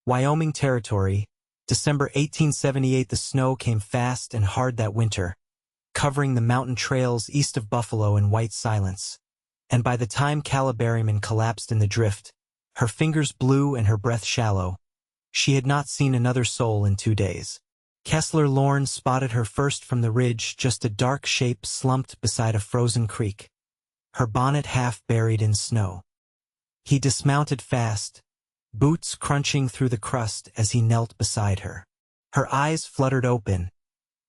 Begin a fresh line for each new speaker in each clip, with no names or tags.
Wyoming Territory, December 1878. The snow came fast and hard that winter, covering the mountain trails east of Buffalo in white silence. And by the time Calla Berryman collapsed in the drift, her fingers blue and her breath shallow, she had not seen another soul in 2 days. Kessler Lorne spotted her first from the ridge, just a dark shape slumped beside a frozen creek, her bonnet half buried in snow. He dismounted fast, boots crunching through the crust as he knelt beside her. Her eyes fluttered open,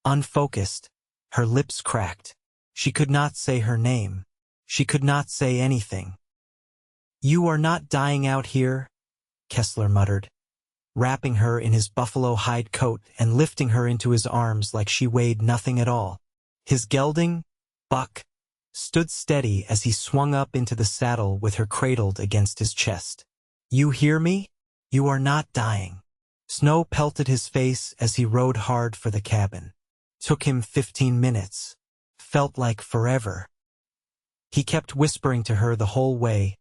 unfocused, her lips cracked. She could not say her name. She could not say anything. "You are not dying out here," Kessler muttered, wrapping her in his buffalo hide coat and lifting her into his arms like she weighed nothing at all. His gelding, Buck, stood steady as he swung up into the saddle with her cradled against his chest. "You hear me? You are not dying." Snow pelted his face as he rode hard for the cabin. Took him 15 minutes. Felt like forever. He kept whispering to her the whole way,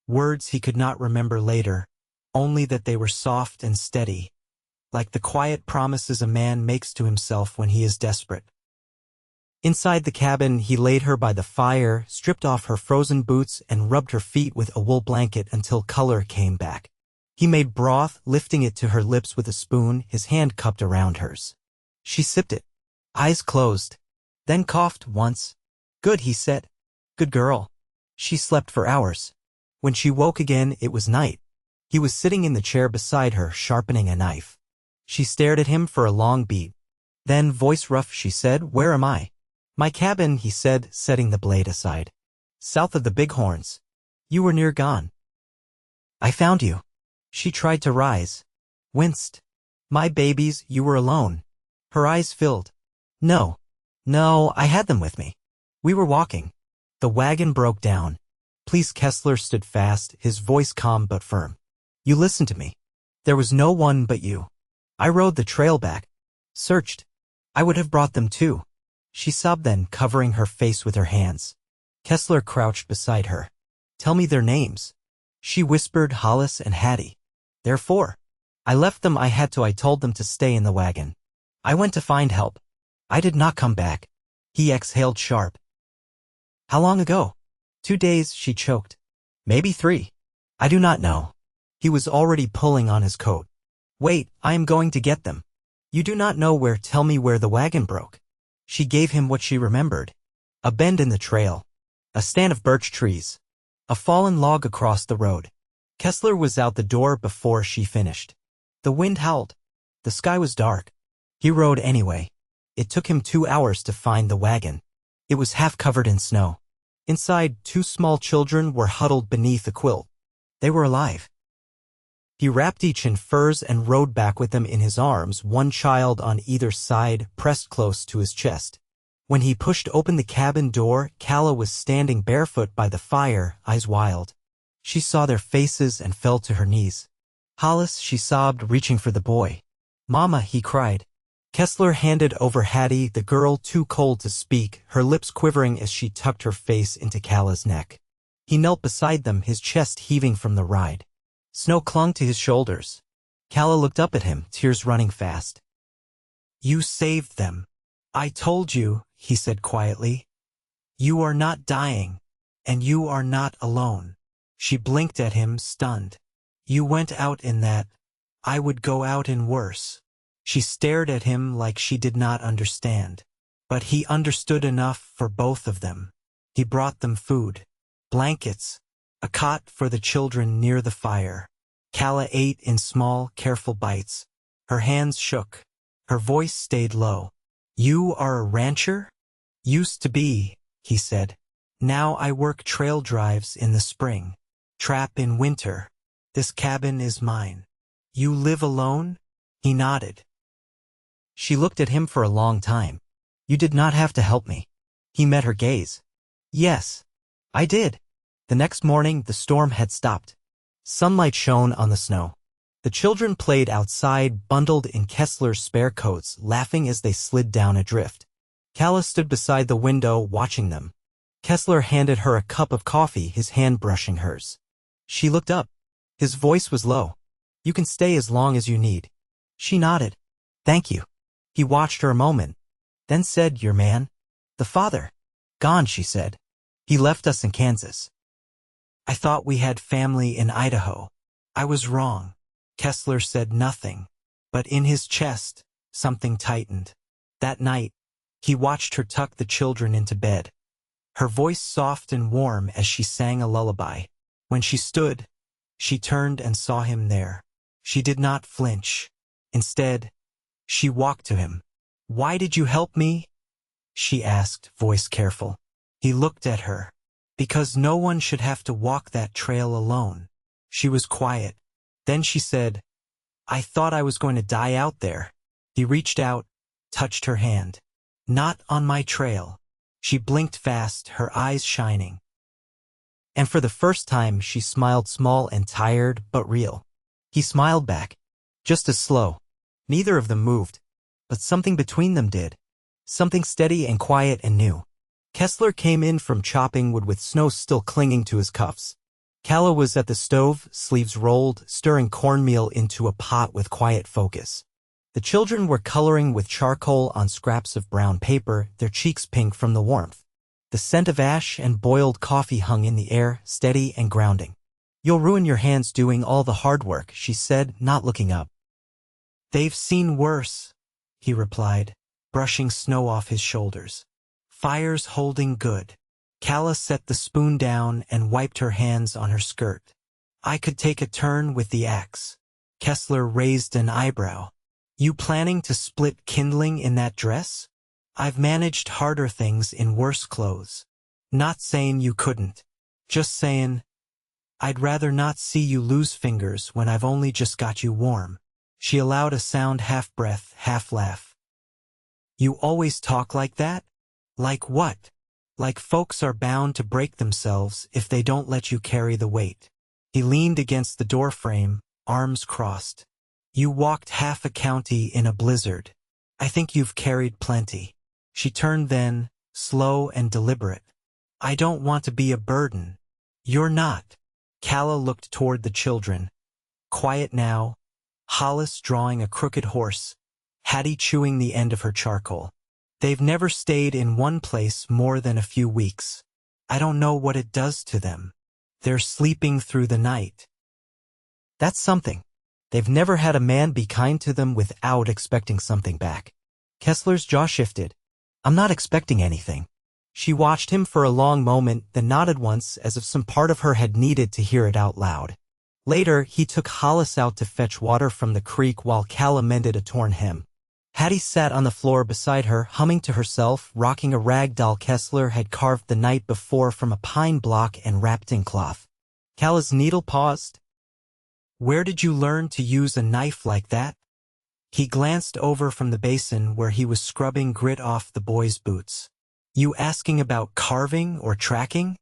words he could not remember later, only that they were soft and steady, like the quiet promises a man makes to himself when he is desperate. Inside the cabin, he laid her by the fire, stripped off her frozen boots, and rubbed her feet with a wool blanket until color came back. He made broth, lifting it to her lips with a spoon, his hand cupped around hers. She sipped it, eyes closed, then coughed once. "Good," he said. "Good girl." She slept for hours. When she woke again, it was night. He was sitting in the chair beside her, sharpening a knife. She stared at him for a long beat. Then, voice rough, she said, "Where am I?" "My cabin," he said, setting the blade aside. "South of the Bighorns. You were near gone. I found you." She tried to rise. Winced. "My babies, you were alone." Her eyes filled. No, I had them with me. We were walking. The wagon broke down. "Please." Kessler stood fast, his voice calm but firm. "You listened to me. There was no one but you. I rode the trail back. Searched. I would have brought them too." She sobbed then, covering her face with her hands. Kessler crouched beside her. "Tell me their names." She whispered, "Hollis and Hattie. They're 4. I left them. I told them to stay in the wagon. I went to find help. I did not come back." He exhaled sharp. "How long ago?" 2 days, she choked. "Maybe 3. I do not know." He was already pulling on his coat. "Wait, I am going to get them." "You do not know where. Tell me where the wagon broke." She gave him what she remembered. A bend in the trail. A stand of birch trees. A fallen log across the road. Kessler was out the door before she finished. The wind howled. The sky was dark. He rode anyway. It took him 2 hours to find the wagon. It was half covered in snow. Inside, 2 small children were huddled beneath a quilt. They were alive. He wrapped each in furs and rode back with them in his arms, one child on either side, pressed close to his chest. When he pushed open the cabin door, Calla was standing barefoot by the fire, eyes wild. She saw their faces and fell to her knees. "Hollis," she sobbed, reaching for the boy. "Mama," he cried. Kessler handed over Hattie, the girl too cold to speak, her lips quivering as she tucked her face into Calla's neck. He knelt beside them, his chest heaving from the ride. Snow clung to his shoulders. Calla looked up at him, tears running fast. "You saved them. I told you," he said quietly. "You are not dying, and you are not alone." She blinked at him, stunned. "You went out in that. I would go out in worse." She stared at him like she did not understand. But he understood enough for both of them. He brought them food, blankets, a cot for the children near the fire. Calla ate in small, careful bites. Her hands shook. Her voice stayed low. "You are a rancher?" "Used to be," he said. "Now I work trail drives in the spring. Trap in winter. This cabin is mine." "You live alone?" He nodded. She looked at him for a long time. "You did not have to help me." He met her gaze. "Yes, I did." The next morning, the storm had stopped. Sunlight shone on the snow. The children played outside, bundled in Kessler's spare coats, laughing as they slid down a drift. Calla stood beside the window, watching them. Kessler handed her a cup of coffee, his hand brushing hers. She looked up. His voice was low. You can stay as long as you need. She nodded. Thank you. He watched her a moment, then said, Your man? The father. Gone, she said. He left us in Kansas. I thought we had family in Idaho. I was wrong. Kessler said nothing, but in his chest, something tightened. That night, he watched her tuck the children into bed, her voice soft and warm as she sang a lullaby. When she stood, she turned and saw him there. She did not flinch. Instead, she walked to him. Why did you help me? She asked, voice careful. He looked at her. Because no one should have to walk that trail alone. She was quiet. Then she said, I thought I was going to die out there. He reached out, touched her hand. Not on my trail. She blinked fast, her eyes shining. And for the first time, she smiled, small and tired, but real. He smiled back, just as slow. Neither of them moved, but something between them did. Something steady and quiet and new. Kessler came in from chopping wood with snow still clinging to his cuffs. Calla was at the stove, sleeves rolled, stirring cornmeal into a pot with quiet focus. The children were coloring with charcoal on scraps of brown paper, their cheeks pink from the warmth. The scent of ash and boiled coffee hung in the air, steady and grounding. You'll ruin your hands doing all the hard work, she said, not looking up. They've seen worse, he replied, brushing snow off his shoulders. Fire's holding good. Calla set the spoon down and wiped her hands on her skirt. I could take a turn with the axe. Kessler raised an eyebrow. You planning to split kindling in that dress? I've managed harder things in worse clothes. Not saying you couldn't. Just saying, I'd rather not see you lose fingers when I've only just got you warm. She allowed a sound half-breath, half-laugh. You always talk like that? Like what? Like folks are bound to break themselves if they don't let you carry the weight. He leaned against the doorframe, arms crossed. You walked half a county in a blizzard. I think you've carried plenty. She turned then, slow and deliberate. I don't want to be a burden. You're not. Calla looked toward the children. Quiet now. Hollis drawing a crooked horse. Hattie chewing the end of her charcoal. They've never stayed in one place more than a few weeks. I don't know what it does to them. They're sleeping through the night. That's something. They've never had a man be kind to them without expecting something back. Kessler's jaw shifted. I'm not expecting anything. She watched him for a long moment, then nodded once as if some part of her had needed to hear it out loud. Later, he took Hollis out to fetch water from the creek while Calla mended a torn hem. Hattie sat on the floor beside her, humming to herself, rocking a rag doll Kessler had carved the night before from a pine block and wrapped in cloth. Calla's needle paused. Where did you learn to use a knife like that? He glanced over from the basin where he was scrubbing grit off the boy's boots. You asking about carving or tracking?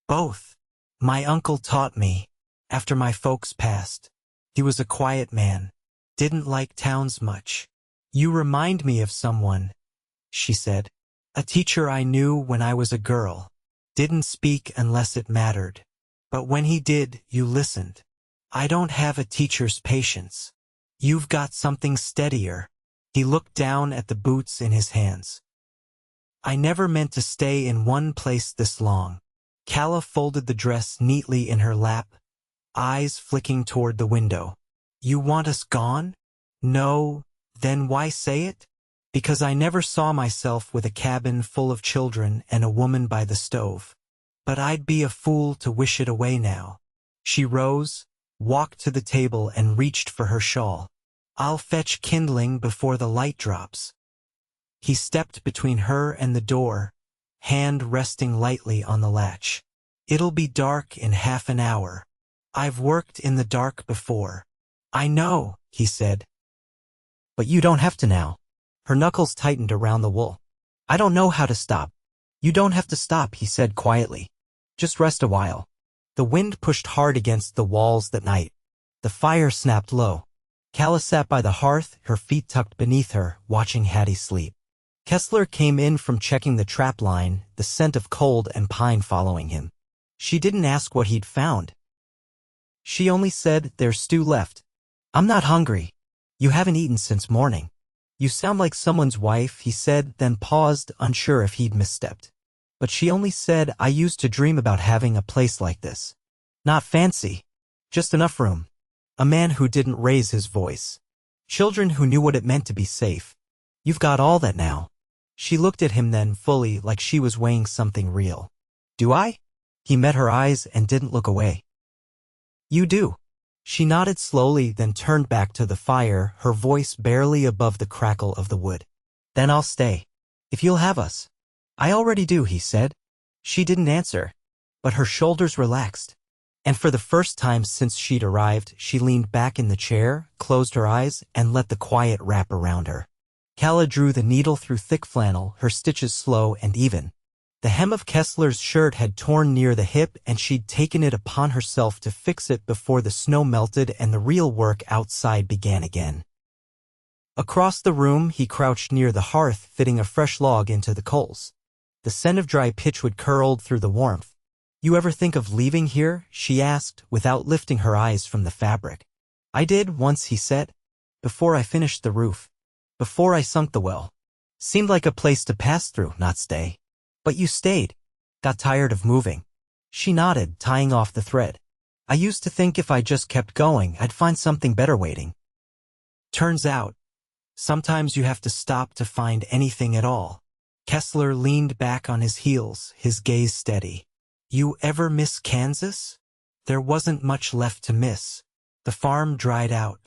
Both. My uncle taught me, after my folks passed. He was a quiet man. Didn't like towns much. You remind me of someone, she said. A teacher I knew when I was a girl. Didn't speak unless it mattered. But when he did, you listened. I don't have a teacher's patience. You've got something steadier. He looked down at the boots in his hands. I never meant to stay in one place this long. Calla folded the dress neatly in her lap, eyes flicking toward the window. You want us gone? No. Then why say it? Because I never saw myself with a cabin full of children and a woman by the stove. But I'd be a fool to wish it away now. She rose, walked to the table and reached for her shawl. I'll fetch kindling before the light drops. He stepped between her and the door, hand resting lightly on the latch. It'll be dark in half an hour. I've worked in the dark before. I know, he said. But you don't have to now. Her knuckles tightened around the wool. I don't know how to stop. You don't have to stop, he said quietly. Just rest a while. The wind pushed hard against the walls that night. The fire snapped low. Calla sat by the hearth, her feet tucked beneath her, watching Hattie sleep. Kessler came in from checking the trap line, the scent of cold and pine following him. She didn't ask what he'd found. She only said, there's stew left. I'm not hungry. You haven't eaten since morning. You sound like someone's wife, he said, then paused, unsure if he'd misstepped. But she only said, I used to dream about having a place like this. Not fancy. Just enough room. A man who didn't raise his voice. Children who knew what it meant to be safe. You've got all that now. She looked at him then fully, like she was weighing something real. Do I? He met her eyes and didn't look away. You do. She nodded slowly, then turned back to the fire, her voice barely above the crackle of the wood. Then I'll stay. If you'll have us. I already do, he said. She didn't answer, but her shoulders relaxed. And for the first time since she'd arrived, she leaned back in the chair, closed her eyes, and let the quiet wrap around her. Calla drew the needle through thick flannel, her stitches slow and even. The hem of Kessler's shirt had torn near the hip, and she'd taken it upon herself to fix it before the snow melted and the real work outside began again. Across the room, he crouched near the hearth, fitting a fresh log into the coals. The scent of dry pitchwood curled through the warmth. You ever think of leaving here? She asked, without lifting her eyes from the fabric. I did once, he said. Before I finished the roof. Before I sunk the well. Seemed like a place to pass through, not stay. But you stayed. Got tired of moving. She nodded, tying off the thread. I used to think if I just kept going, I'd find something better waiting. Turns out, sometimes you have to stop to find anything at all. Kessler leaned back on his heels, his gaze steady. You ever miss Kansas? There wasn't much left to miss. The farm dried out.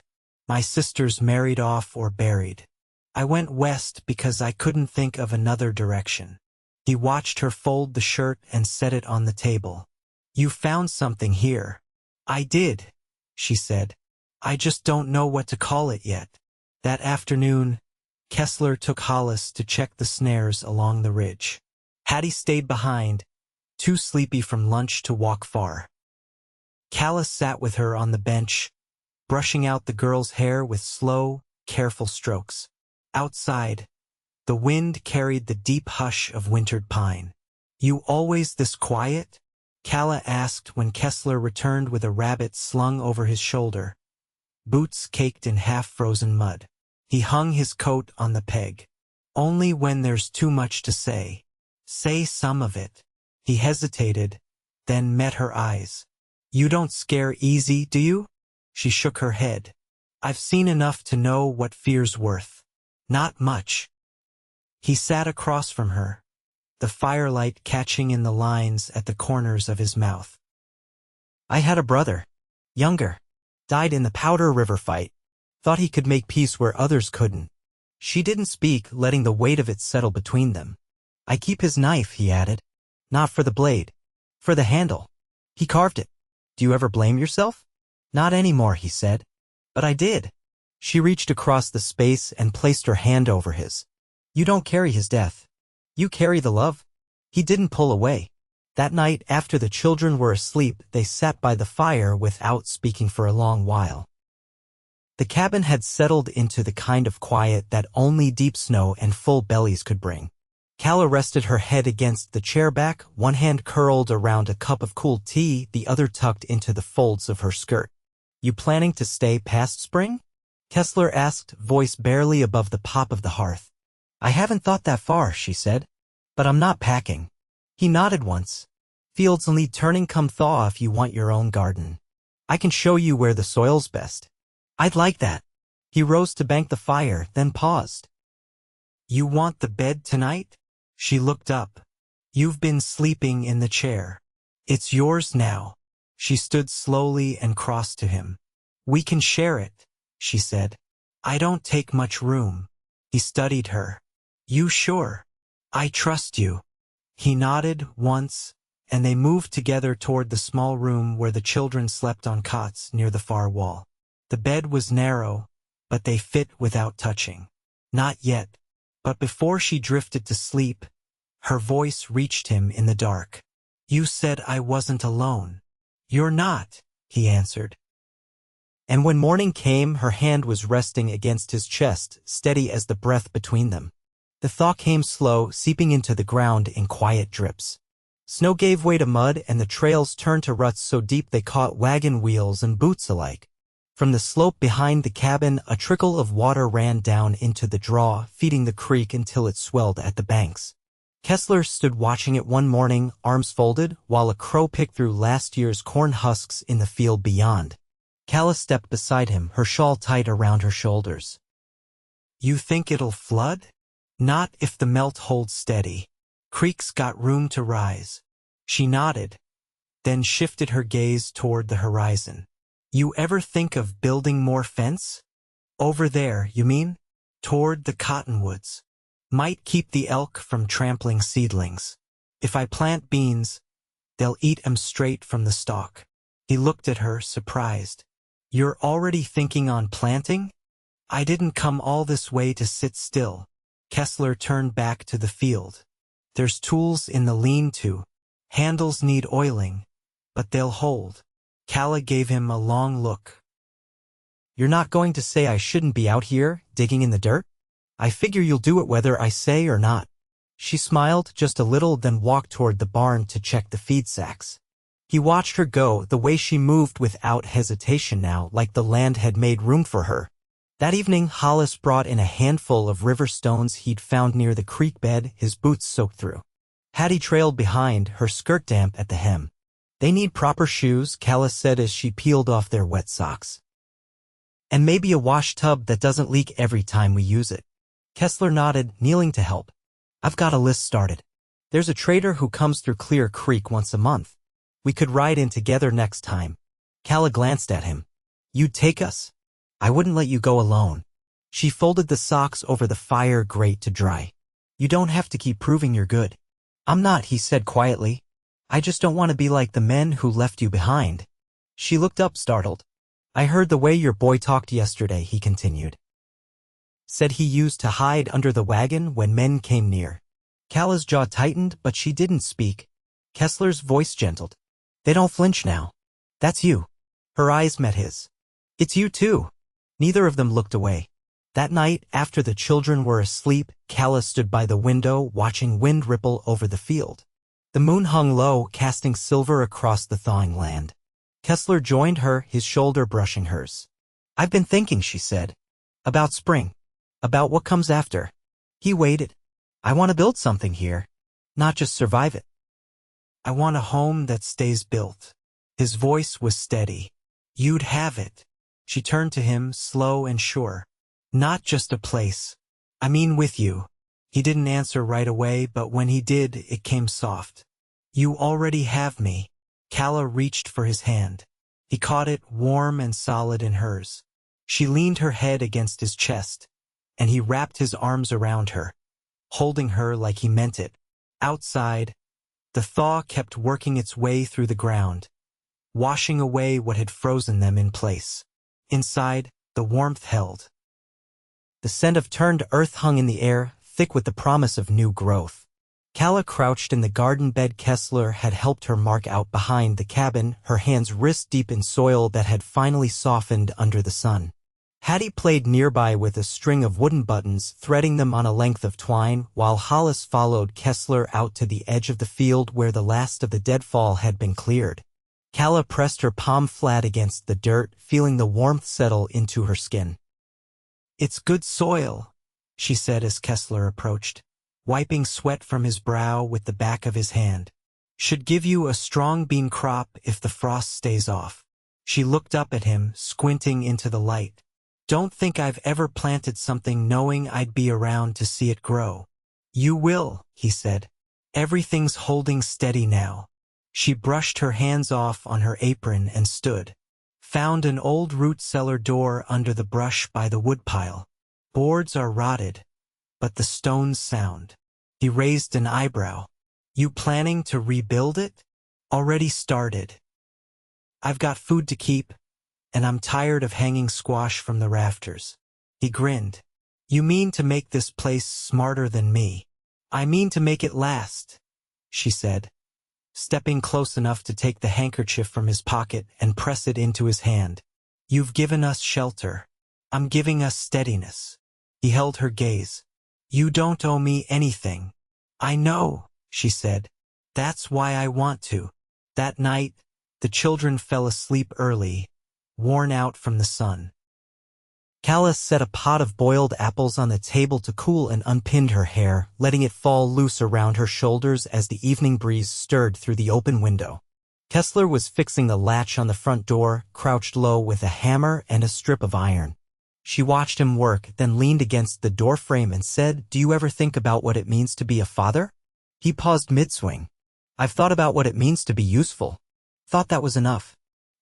My sisters married off or buried. I went west because I couldn't think of another direction. He watched her fold the shirt and set it on the table. You found something here. I did, she said. I just don't know what to call it yet. That afternoon, Kessler took Hollis to check the snares along the ridge. Hattie stayed behind, too sleepy from lunch to walk far. Calla sat with her on the bench, brushing out the girl's hair with slow, careful strokes. Outside, the wind carried the deep hush of wintered pine. You always this quiet? Calla asked when Kessler returned with a rabbit slung over his shoulder, boots caked in half-frozen mud. He hung his coat on the peg. Only when there's too much to say. Say some of it. He hesitated, then met her eyes. You don't scare easy, do you? She shook her head. I've seen enough to know what fear's worth. Not much. He sat across from her, the firelight catching in the lines at the corners of his mouth. I had a brother. Younger. Died in the Powder River fight. Thought he could make peace where others couldn't. She didn't speak, letting the weight of it settle between them. I keep his knife, he added. Not for the blade. For the handle. He carved it. Do you ever blame yourself? Not anymore, he said. But I did. She reached across the space and placed her hand over his. You don't carry his death. You carry the love. He didn't pull away. That night, after the children were asleep, they sat by the fire without speaking for a long while. The cabin had settled into the kind of quiet that only deep snow and full bellies could bring. Calla rested her head against the chair back, one hand curled around a cup of cool tea, the other tucked into the folds of her skirt. You planning to stay past spring? Kessler asked, voice barely above the pop of the hearth. I haven't thought that far, she said. But I'm not packing. He nodded once. Fields will need turning come thaw if you want your own garden. I can show you where the soil's best. I'd like that. He rose to bank the fire, then paused. You want the bed tonight? She looked up. You've been sleeping in the chair. It's yours now. She stood slowly and crossed to him. We can share it, she said. I don't take much room. He studied her. You sure? I trust you. He nodded once, and they moved together toward the small room where the children slept on cots near the far wall. The bed was narrow, but they fit without touching. Not yet, but before she drifted to sleep, her voice reached him in the dark. You said I wasn't alone. You're not, he answered. And when morning came, her hand was resting against his chest, steady as the breath between them. The thaw came slow, seeping into the ground in quiet drips. Snow gave way to mud, and the trails turned to ruts so deep they caught wagon wheels and boots alike. From the slope behind the cabin, a trickle of water ran down into the draw, feeding the creek until it swelled at the banks. Kessler stood watching it one morning, arms folded, while a crow picked through last year's corn husks in the field beyond. Calla stepped beside him, her shawl tight around her shoulders. "You think it'll flood?" "Not if the melt holds steady. Creek's got room to rise." She nodded, then shifted her gaze toward the horizon. "You ever think of building more fence?" "Over there, you mean?" "Toward the cottonwoods. Might keep the elk from trampling seedlings. If I plant beans, they'll eat 'em straight from the stalk." He looked at her, surprised. "You're already thinking on planting?" "I didn't come all this way to sit still." Kessler turned back to the field. "There's tools in the lean-to. Handles need oiling, but they'll hold." Calla gave him a long look. "You're not going to say I shouldn't be out here, digging in the dirt? I figure you'll do it whether I say or not." She smiled just a little, then walked toward the barn to check the feed sacks. He watched her go, the way she moved without hesitation now, like the land had made room for her. That evening, Hollis brought in a handful of river stones he'd found near the creek bed, his boots soaked through. Hattie trailed behind, her skirt damp at the hem. "They need proper shoes," Calla said as she peeled off their wet socks. "And maybe a wash tub that doesn't leak every time we use it." Kessler nodded, kneeling to help. "I've got a list started. There's a trader who comes through Clear Creek once a month. We could ride in together next time." Calla glanced at him. "You'd take us?" "I wouldn't let you go alone." She folded the socks over the fire grate to dry. "You don't have to keep proving you're good." "I'm not," he said quietly. "I just don't want to be like the men who left you behind." She looked up, startled. "I heard the way your boy talked yesterday," he continued. "Said he used to hide under the wagon when men came near." Calla's jaw tightened, but she didn't speak. Kessler's voice gentled. "They don't flinch now. That's you." Her eyes met his. "It's you too." Neither of them looked away. That night, after the children were asleep, Calla stood by the window, watching wind ripple over the field. The moon hung low, casting silver across the thawing land. Kessler joined her, his shoulder brushing hers. "I've been thinking," she said, "about spring. About what comes after." He waited. "I want to build something here, not just survive it. I want a home that stays built." His voice was steady. "You'd have it." She turned to him, slow and sure. "Not just a place. I mean with you." He didn't answer right away, but when he did, it came soft. "You already have me." Calla reached for his hand. He caught it, warm and solid in hers. She leaned her head against his chest, and he wrapped his arms around her, holding her like he meant it. Outside, the thaw kept working its way through the ground, washing away what had frozen them in place. Inside, the warmth held. The scent of turned earth hung in the air, thick with the promise of new growth. Calla crouched in the garden bed Kessler had helped her mark out behind the cabin, her hands wrist-deep in soil that had finally softened under the sun. Hattie played nearby with a string of wooden buttons, threading them on a length of twine, while Hollis followed Kessler out to the edge of the field where the last of the deadfall had been cleared. Calla pressed her palm flat against the dirt, feeling the warmth settle into her skin. "It's good soil," she said as Kessler approached, wiping sweat from his brow with the back of his hand. "Should give you a strong bean crop if the frost stays off." She looked up at him, squinting into the light. "Don't think I've ever planted something knowing I'd be around to see it grow." "You will," he said. "Everything's holding steady now." She brushed her hands off on her apron and stood. Found an old root cellar door under the brush by the woodpile. Boards are rotted, but the stone's sound. He raised an eyebrow. "You planning to rebuild it?" "Already started. I've got food to keep, and I'm tired of hanging squash from the rafters." He grinned. "You mean to make this place smarter than me?" "I mean to make it last," she said, stepping close enough to take the handkerchief from his pocket and press it into his hand. "You've given us shelter. I'm giving us steadiness." He held her gaze. "You don't owe me anything." "I know," she said. "That's why I want to." That night, the children fell asleep early, worn out from the sun. Calla set a pot of boiled apples on the table to cool and unpinned her hair, letting it fall loose around her shoulders as the evening breeze stirred through the open window. Kessler was fixing the latch on the front door, crouched low with a hammer and a strip of iron. She watched him work, then leaned against the door frame and said, "Do you ever think about what it means to be a father?" He paused mid-swing. "I've thought about what it means to be useful. Thought that was enough."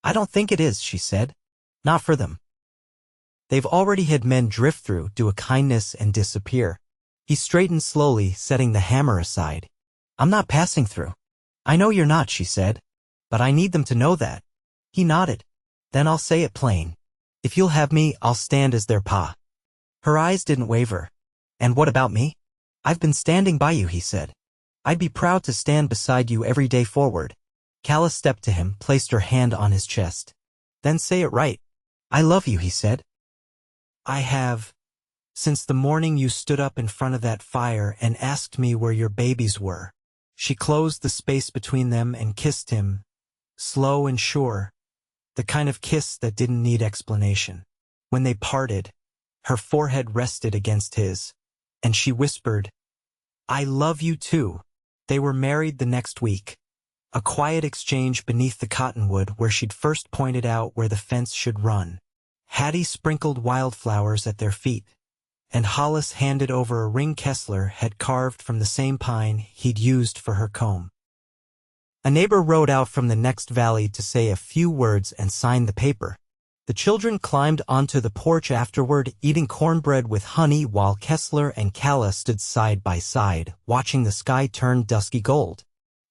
"I don't think it is," she said. "Not for them. They've already had men drift through, do a kindness, and disappear." He straightened slowly, setting the hammer aside. "I'm not passing through." "I know you're not," she said. "But I need them to know that." He nodded. "Then I'll say it plain. If you'll have me, I'll stand as their pa." Her eyes didn't waver. "And what about me?" "I've been standing by you," he said. "I'd be proud to stand beside you every day forward." Calla stepped to him, placed her hand on his chest. "Then say it right." "I love you," he said. "I have, since the morning you stood up in front of that fire and asked me where your babies were." She closed the space between them and kissed him, slow and sure, the kind of kiss that didn't need explanation. When they parted, her forehead rested against his, and she whispered, "I love you too." They were married the next week. A quiet exchange beneath the cottonwood where she'd first pointed out where the fence should run. Hattie sprinkled wildflowers at their feet, and Hollis handed over a ring Kessler had carved from the same pine he'd used for her comb. A neighbor rode out from the next valley to say a few words and sign the paper. The children climbed onto the porch afterward, eating cornbread with honey while Kessler and Calla stood side by side, watching the sky turn dusky gold.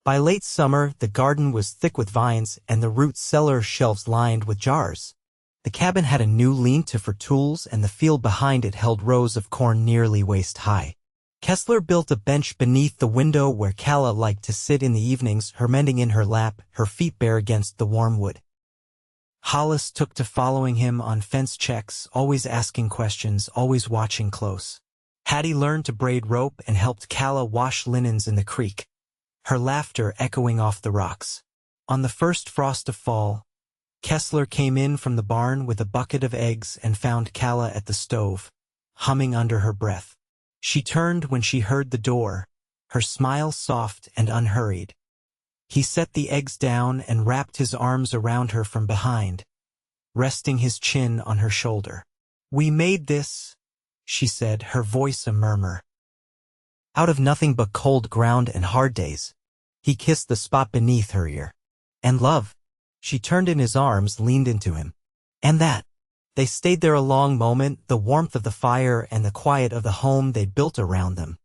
By late summer, the garden was thick with vines and the root cellar shelves lined with jars. The cabin had a new lean-to for tools, and the field behind it held rows of corn nearly waist-high. Kessler built a bench beneath the window where Calla liked to sit in the evenings, her mending in her lap, her feet bare against the warm wood. Hollis took to following him on fence checks, always asking questions, always watching close. Hattie learned to braid rope and helped Calla wash linens in the creek, her laughter echoing off the rocks. On the first frost of fall, Kessler came in from the barn with a bucket of eggs and found Calla at the stove, humming under her breath. She turned when she heard the door, her smile soft and unhurried. He set the eggs down and wrapped his arms around her from behind, resting his chin on her shoulder. "We made this," she said, her voice a murmur. "Out of nothing but cold ground and hard days." He kissed the spot beneath her ear. "And love." She turned in his arms, leaned into him. "And that." They stayed there a long moment, the warmth of the fire and the quiet of the home they'd built around them.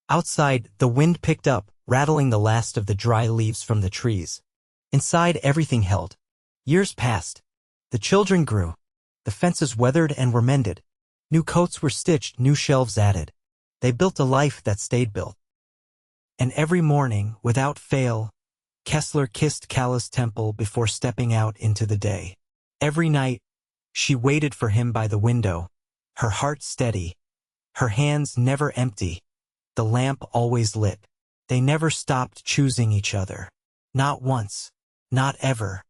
Outside, the wind picked up, rattling the last of the dry leaves from the trees. Inside, everything held. Years passed. The children grew. The fences weathered and were mended. New coats were stitched, new shelves added. They built a life that stayed built. And every morning, without fail, Kessler kissed Calla's temple before stepping out into the day. Every night, she waited for him by the window, her heart steady, her hands never empty, the lamp always lit. They never stopped choosing each other. Not once. Not ever.